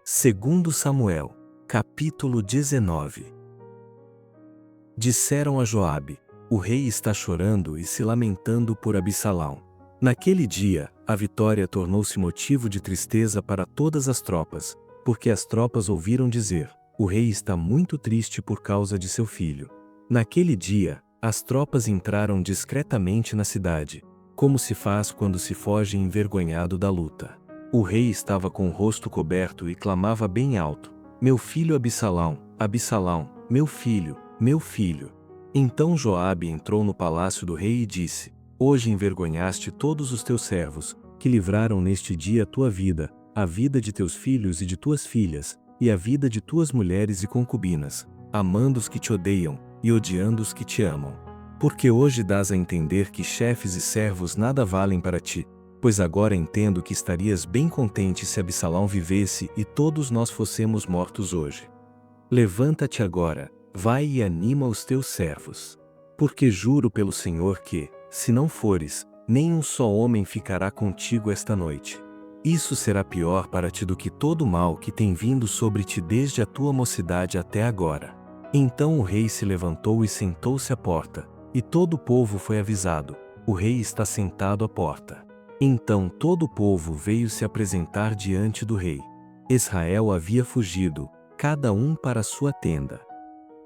Segundo Samuel, capítulo 19. Disseram a Joabe: o rei está chorando e se lamentando por Absalão. Naquele dia, a vitória tornou-se motivo de tristeza para todas as tropas, porque as tropas ouviram dizer: o rei está muito triste por causa de seu filho. Naquele dia, as tropas entraram discretamente na cidade, como se faz quando se foge envergonhado da luta. O rei estava com o rosto coberto e clamava bem alto: meu filho Absalão, Absalão, meu filho, meu filho. Então Joabe entrou no palácio do rei e disse: hoje envergonhaste todos os teus servos, que livraram neste dia a tua vida, a vida de teus filhos e de tuas filhas, e a vida de tuas mulheres e concubinas, amando os que te odeiam, e odiando os que te amam. Porque hoje dás a entender que chefes e servos nada valem para ti, pois agora entendo que estarias bem contente se Absalão vivesse e todos nós fossemos mortos hoje. Levanta-te agora, vai e anima os teus servos. Porque juro pelo Senhor que, se não fores, nem um só homem ficará contigo esta noite. Isso será pior para ti do que todo o mal que tem vindo sobre ti desde a tua mocidade até agora. Então o rei se levantou e sentou-se à porta, e todo o povo foi avisado: o rei está sentado à porta. Então todo o povo veio se apresentar diante do rei. Israel havia fugido, cada um para sua tenda.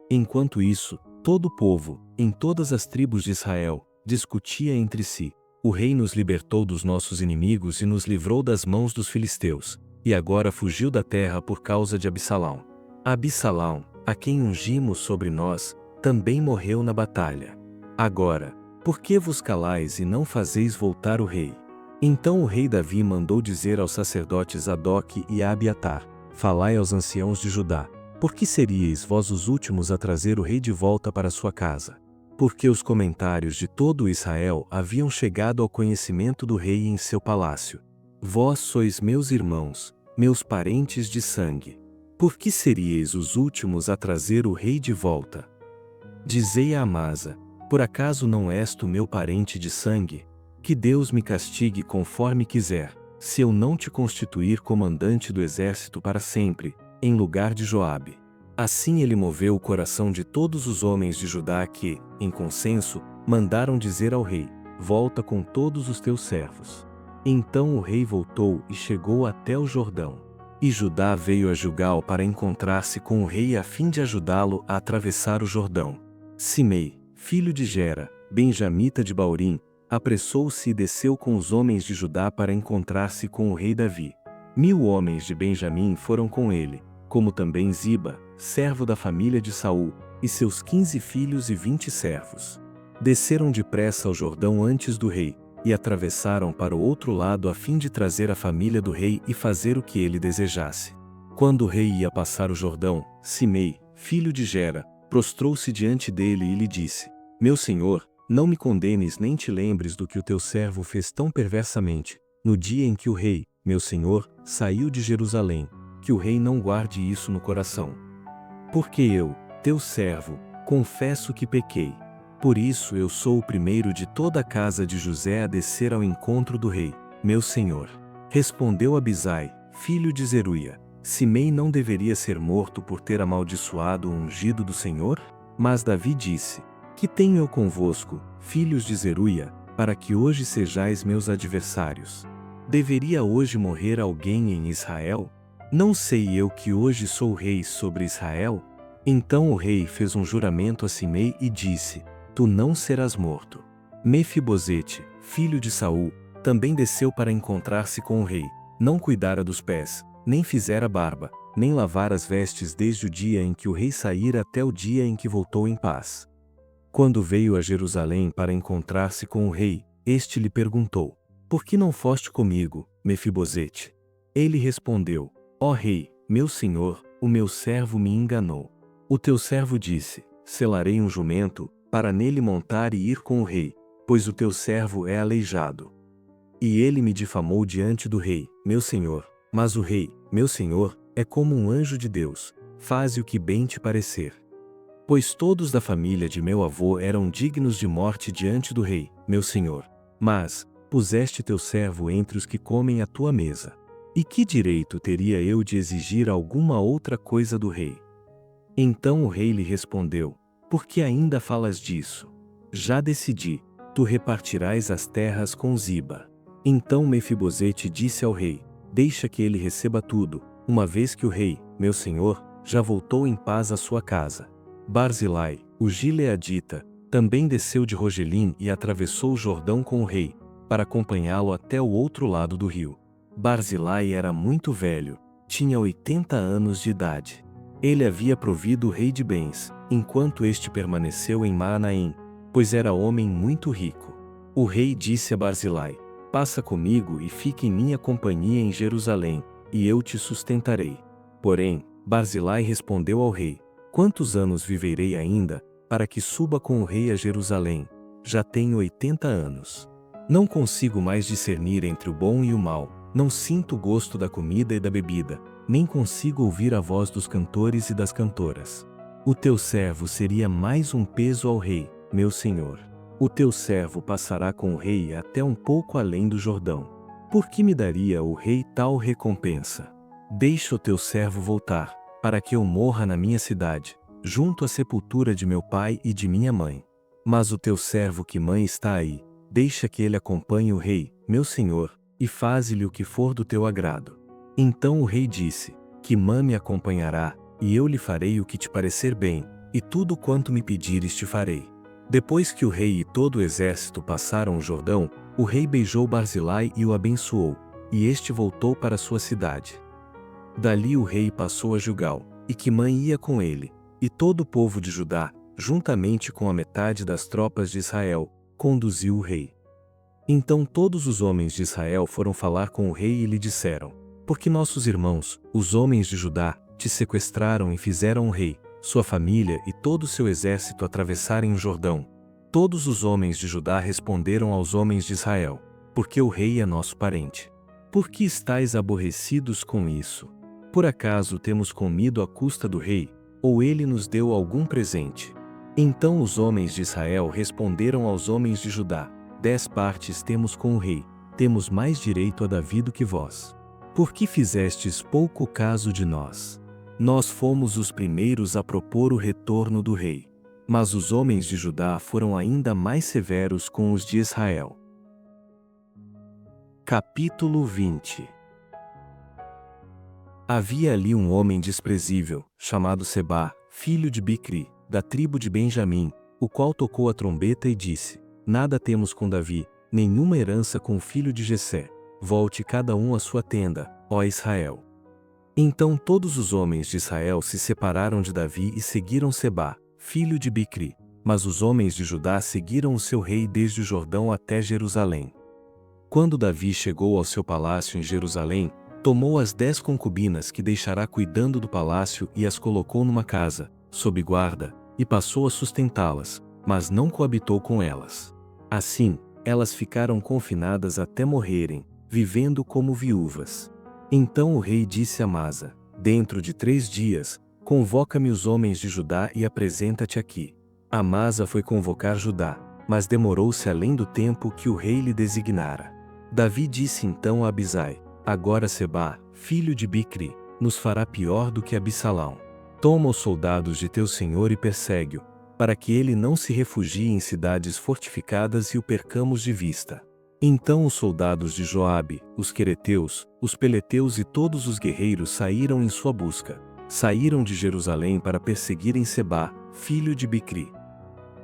Enquanto isso, todo o povo, em todas as tribos de Israel, discutia entre si: o rei nos libertou dos nossos inimigos e nos livrou das mãos dos filisteus, e agora fugiu da terra por causa de Absalão. Absalão, a quem ungimos sobre nós, também morreu na batalha. Agora, por que vos calais e não fazeis voltar o rei? Então o rei Davi mandou dizer aos sacerdotes Adoque e Abiatar: falai aos anciãos de Judá: por que seríeis vós os últimos a trazer o rei de volta para sua casa? Porque os comentários de todo Israel haviam chegado ao conhecimento do rei em seu palácio. Vós sois meus irmãos, meus parentes de sangue. Por que seríeis os últimos a trazer o rei de volta? Dizei a Amasa: por acaso não és tu meu parente de sangue? Que Deus me castigue conforme quiser, se eu não te constituir comandante do exército para sempre, em lugar de Joabe. Assim ele moveu o coração de todos os homens de Judá que, em consenso, mandaram dizer ao rei: volta com todos os teus servos. Então o rei voltou e chegou até o Jordão. E Judá veio a Gilgal para encontrar-se com o rei a fim de ajudá-lo a atravessar o Jordão. Simei, filho de Gera, benjamita de Baurim, apressou-se e desceu com os homens de Judá para encontrar-se com o rei Davi. 1000 homens de Benjamim foram com ele, como também Ziba, servo da família de Saul, e seus 15 filhos e 20 servos. Desceram depressa ao Jordão antes do rei, e atravessaram para o outro lado a fim de trazer a família do rei e fazer o que ele desejasse. Quando o rei ia passar o Jordão, Simei, filho de Gera, prostrou-se diante dele e lhe disse: meu senhor, não me condenes nem te lembres do que o teu servo fez tão perversamente, no dia em que o rei, meu senhor, saiu de Jerusalém, que o rei não guarde isso no coração. Porque eu, teu servo, confesso que pequei. Por isso eu sou o primeiro de toda a casa de José a descer ao encontro do rei, meu senhor. Respondeu Abisai, filho de Zeruia: Simei não deveria ser morto por ter amaldiçoado o ungido do Senhor? Mas Davi disse: que tenho eu convosco, filhos de Zeruia, para que hoje sejais meus adversários? Deveria hoje morrer alguém em Israel? Não sei eu que hoje sou rei sobre Israel? Então o rei fez um juramento a Simei e disse: tu não serás morto. Mefibosete, filho de Saul, também desceu para encontrar-se com o rei, não cuidara dos pés, nem fizera barba, nem lavara as vestes desde o dia em que o rei saíra até o dia em que voltou em paz. Quando veio a Jerusalém para encontrar-se com o rei, este lhe perguntou: por que não foste comigo, Mefibosete? Ele respondeu: ó rei, meu senhor, o meu servo me enganou. O teu servo disse: selarei um jumento, para nele montar e ir com o rei, pois o teu servo é aleijado. E ele me difamou diante do rei, meu senhor, mas o rei, meu senhor, é como um anjo de Deus, faze o que bem te parecer. Pois todos da família de meu avô eram dignos de morte diante do rei, meu senhor. Mas puseste teu servo entre os que comem à tua mesa. E que direito teria eu de exigir alguma outra coisa do rei? Então o rei lhe respondeu: Por que ainda falas disso? Já decidi, tu repartirás as terras com Ziba. Então Mefibosete disse ao rei: Deixa que ele receba tudo, uma vez que o rei, meu senhor, já voltou em paz à sua casa. Barzilai, o gileadita, também desceu de Rogelim e atravessou o Jordão com o rei, para acompanhá-lo até o outro lado do rio. Barzilai era muito velho, tinha 80 anos de idade. Ele havia provido o rei de bens, enquanto este permaneceu em Maanaim, pois era homem muito rico. O rei disse a Barzilai: Passa comigo e fique em minha companhia em Jerusalém, e eu te sustentarei. Porém, Barzilai respondeu ao rei: Quantos anos viverei ainda, para que suba com o rei a Jerusalém? Já tenho 80 anos. Não consigo mais discernir entre o bom e o mal, não sinto o gosto da comida e da bebida, nem consigo ouvir a voz dos cantores e das cantoras. O teu servo seria mais um peso ao rei, meu senhor. O teu servo passará com o rei até um pouco além do Jordão. Por que me daria o rei tal recompensa? Deixa o teu servo voltar, para que eu morra na minha cidade, junto à sepultura de meu pai e de minha mãe. Mas o teu servo que mãe está aí, deixa que ele acompanhe o rei, meu senhor, e faze-lhe o que for do teu agrado. Então o rei disse: Quimã me acompanhará, e eu lhe farei o que te parecer bem, e tudo quanto me pedires te farei. Depois que o rei e todo o exército passaram o Jordão, o rei beijou Barzilai e o abençoou, e este voltou para sua cidade. Dali o rei passou a Gilgal, e Quimã ia com ele, e todo o povo de Judá, juntamente com a metade das tropas de Israel, conduziu o rei. Então todos os homens de Israel foram falar com o rei e lhe disseram: Porque nossos irmãos, os homens de Judá, te sequestraram e fizeram o rei, sua família e todo o seu exército atravessarem o Jordão. Todos os homens de Judá responderam aos homens de Israel: Porque o rei é nosso parente. Por que estáis aborrecidos com isso? Por acaso temos comido à custa do rei, ou ele nos deu algum presente? Então os homens de Israel responderam aos homens de Judá: 10 partes temos com o rei, temos mais direito a Davi do que vós. Por que fizestes pouco caso de nós? Nós fomos os primeiros a propor o retorno do rei. Mas os homens de Judá foram ainda mais severos com os de Israel. Capítulo 20. Havia ali um homem desprezível, chamado Sebá, filho de Bicri, da tribo de Benjamim, o qual tocou a trombeta e disse: Nada temos com Davi, nenhuma herança com o filho de Jessé. Volte cada um à sua tenda, ó Israel. Então todos os homens de Israel se separaram de Davi e seguiram Sebá, filho de Bicri, mas os homens de Judá seguiram o seu rei desde o Jordão até Jerusalém. Quando Davi chegou ao seu palácio em Jerusalém, tomou as 10 concubinas que deixará cuidando do palácio e as colocou numa casa, sob guarda, e passou a sustentá-las, mas não coabitou com elas. Assim, elas ficaram confinadas até morrerem, vivendo como viúvas. Então o rei disse a Amasa: Dentro de 3 dias, convoca-me os homens de Judá e apresenta-te aqui. Amasa foi convocar Judá, mas demorou-se além do tempo que o rei lhe designara. Davi disse então a Abisai: Agora Sebá, filho de Bicri, nos fará pior do que Absalão. Toma os soldados de teu senhor e persegue-o, para que ele não se refugie em cidades fortificadas e o percamos de vista. Então os soldados de Joabe, os quereteus, os peleteus e todos os guerreiros saíram em sua busca. Saíram de Jerusalém para perseguirem Sebá, filho de Bicri.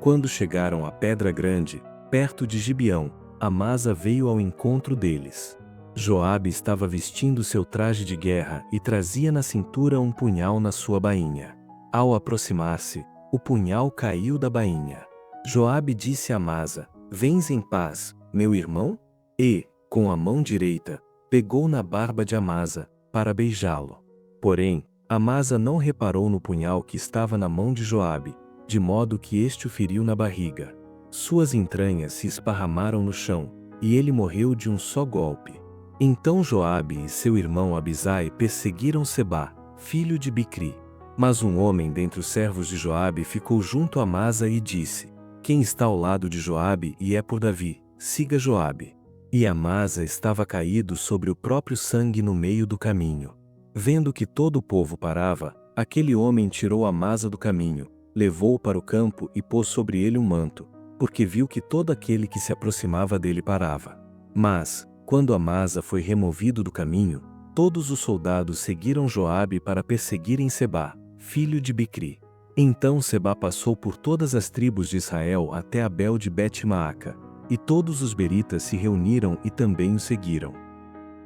Quando chegaram à Pedra Grande, perto de Gibeão, Amasa veio ao encontro deles. Joabe estava vestindo seu traje de guerra e trazia na cintura um punhal na sua bainha. Ao aproximar-se, o punhal caiu da bainha. Joabe disse a Amasa: Vens em paz, meu irmão? E, com a mão direita, pegou na barba de Amasa, para beijá-lo. Porém, Amasa não reparou no punhal que estava na mão de Joabe, de modo que este o feriu na barriga. Suas entranhas se esparramaram no chão, e ele morreu de um só golpe. Então Joabe e seu irmão Abisai perseguiram Sebá, filho de Bicri. Mas um homem dentre os servos de Joabe ficou junto a Amasa e disse: Quem está ao lado de Joabe e é por Davi, siga Joabe. E Amasa estava caído sobre o próprio sangue no meio do caminho. Vendo que todo o povo parava, aquele homem tirou Amasa do caminho, levou-o para o campo e pôs sobre ele um manto, porque viu que todo aquele que se aproximava dele parava. Mas, quando Amasa foi removido do caminho, todos os soldados seguiram Joabe para perseguirem Sebá, filho de Bicri. Então Sebá passou por todas as tribos de Israel até Abel de Bet-Maaca, e todos os beritas se reuniram e também o seguiram.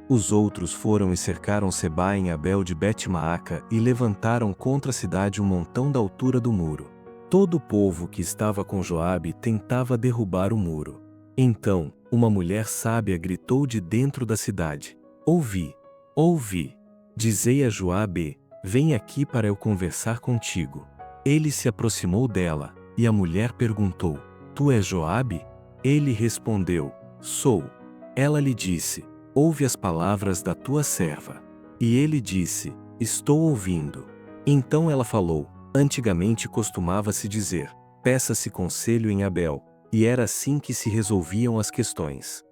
Os outros foram e cercaram Sebá em Abel de Bet-Maaca e levantaram contra a cidade um montão da altura do muro. Todo o povo que estava com Joabe tentava derrubar o muro. Então, uma mulher sábia gritou de dentro da cidade: Ouvi, ouvi! Dizei a Joabe: Vem aqui para eu conversar contigo. Ele se aproximou dela, e a mulher perguntou: Tu és Joabe? Ele respondeu: Sou. Ela lhe disse: Ouve as palavras da tua serva. E ele disse: Estou ouvindo. Então ela falou: Antigamente costumava-se dizer: Peça-se conselho em Abel, e era assim que se resolviam as questões.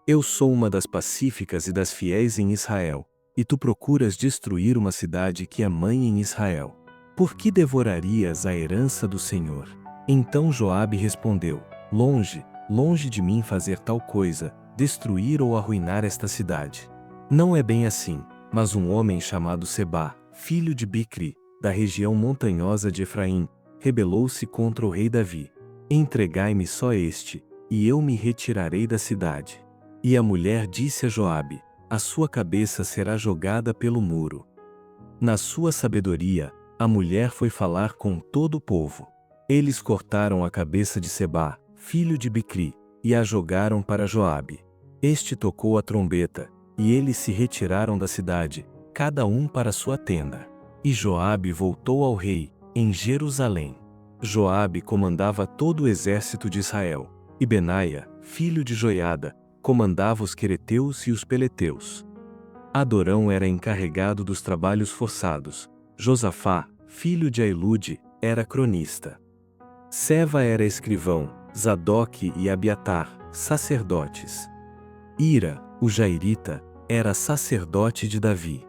Eu sou uma das pacíficas e das fiéis em Israel, e tu procuras destruir uma cidade que é mãe em Israel. Por que devorarias a herança do Senhor? Então Joabe respondeu: Longe, longe de mim fazer tal coisa, destruir ou arruinar esta cidade. Não é bem assim, mas um homem chamado Sebá, filho de Bicri, da região montanhosa de Efraim, rebelou-se contra o rei Davi. Entregai-me só este, e eu me retirarei da cidade. E a mulher disse a Joabe: A sua cabeça será jogada pelo muro. Na sua sabedoria, a mulher foi falar com todo o povo. Eles cortaram a cabeça de Sebá, filho de Bicri, e a jogaram para Joabe. Este tocou a trombeta, e eles se retiraram da cidade, cada um para sua tenda. E Joabe voltou ao rei, em Jerusalém. Joabe comandava todo o exército de Israel, e Benaia, filho de Joiada, comandava os quereteus e os peleteus. Adorão era encarregado dos trabalhos forçados. Josafá, filho de Ailude, era cronista. Seva era escrivão, Zadoque e Abiatar, sacerdotes. Ira, o jairita, era sacerdote de Davi.